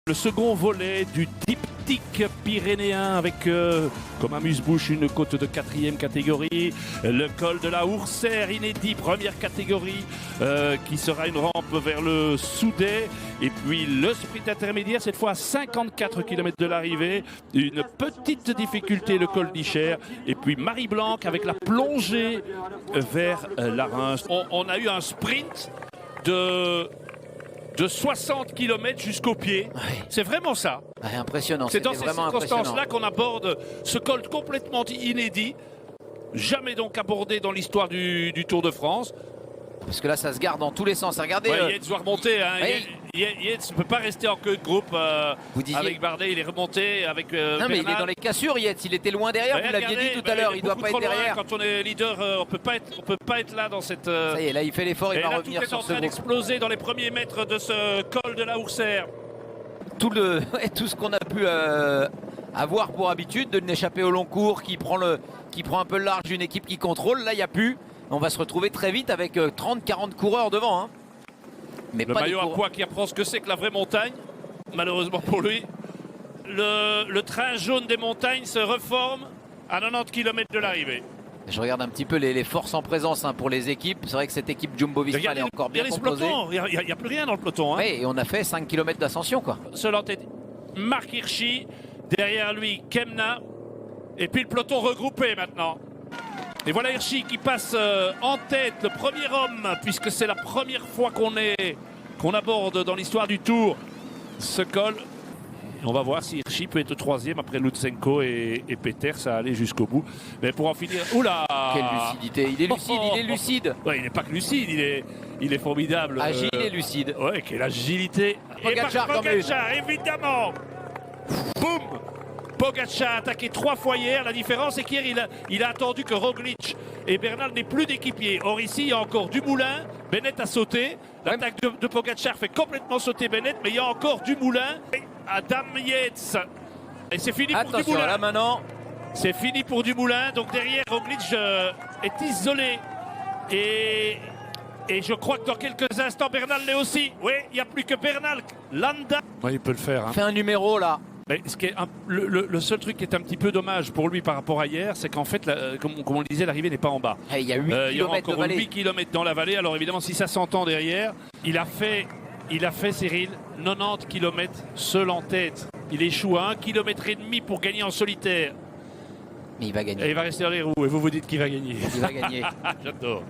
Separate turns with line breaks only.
Le second volet du diptyque pyrénéen avec comme amuse-bouche une côte de 4e catégorie, le col de la Ourcère inédit première catégorie qui sera une rampe vers le Soudet, et puis le sprint intermédiaire cette fois à 54 km de l'arrivée, une petite difficulté le col d'Icher, et puis Marie-Blanque avec la plongée vers la Reims. On a eu un sprint de 60 km jusqu'au pied.
Ouais.
C'est vraiment ça.
Ouais, impressionnant.
C'est dans ces circonstances-là qu'on aborde ce col complètement inédit, jamais donc abordé dans l'histoire du Tour de France.
Parce que là, ça se garde dans tous les sens. Regardez.
Ouais, Yates doit remonter. Hein.
Oui.
Yates ne peut pas rester en queue de groupe
Vous disiez...
avec Bardet. Il est remonté avec
non, mais il est dans les cassures, Yates. Il était loin derrière. Vous l'aviez dit tout à l'heure. Il ne doit pas être derrière.
Quand on est leader, on peut pas être là dans cette.
Ça y est, là, il fait l'effort. Il va
là,
revenir sur ce
tout est en train d'exploser dans les premiers mètres de ce col de la Ourcère.
Tout ce qu'on a pu avoir pour habitude de n'échapper au long cours, qui prend un peu le large d'une équipe qui contrôle. Là, il n'y a plus. On va se retrouver très vite avec 30-40 coureurs devant. Hein. Mais
le
pas
maillot à poids qui apprend ce que c'est que la vraie montagne, malheureusement pour lui. Le train jaune des montagnes se reforme à 90 km de l'arrivée.
Je regarde un petit peu les forces en présence pour les équipes. C'est vrai que cette équipe Jumbo-Visma est encore bien composée.
Il n'y a plus rien dans le peloton. Hein.
Oui, et on a fait 5 km d'ascension.
Seul en tête, Marc Hirschi. Derrière lui, Kemna. Et puis le peloton regroupé maintenant. Et voilà Hirschi qui passe en tête, le premier homme, puisque c'est la première fois qu'on aborde dans l'histoire du Tour ce col. Et on va voir si Hirschi peut être troisième après Lutsenko et Peter, ça allait jusqu'au bout. Mais pour en finir, oula!
Quelle lucidité! Il est lucide, il est lucide.
Ouais, il n'est pas que lucide, il est formidable.
Agile et lucide.
Ouais, quelle agilité!
Pogacar,
évidemment! Boum! Pogacar a attaqué 3 fois hier. La différence, c'est qu'hier, il a attendu que Roglic et Bernal n'aient plus d'équipiers. Or, ici, il y a encore Dumoulin. Bennett a sauté. L'attaque de Pogacar fait complètement sauter Bennett, mais il y a encore Dumoulin. Adam Yates. Et c'est fini pour Dumoulin.
Là maintenant.
C'est fini pour Dumoulin. Donc derrière, Roglic est isolé. Et je crois que dans quelques instants, Bernal l'est aussi. Oui, il n'y a plus que Bernal. Landa. Ouais, il peut le faire. Hein.
Fait un numéro là.
Mais le seul truc qui est un petit peu dommage pour lui par rapport à hier, c'est qu'en fait, comme on le disait, l'arrivée n'est pas en bas.
Il y a 8
il y aura
km
encore 8 km dans la vallée. Alors évidemment, si ça s'entend derrière, il a fait Cyril 90 km seul en tête. Il échoue à 1,5 km pour gagner en solitaire.
Mais il va gagner.
Et il va rester dans les roues. Et vous vous dites qu'il va gagner.
Il va gagner.
J'adore.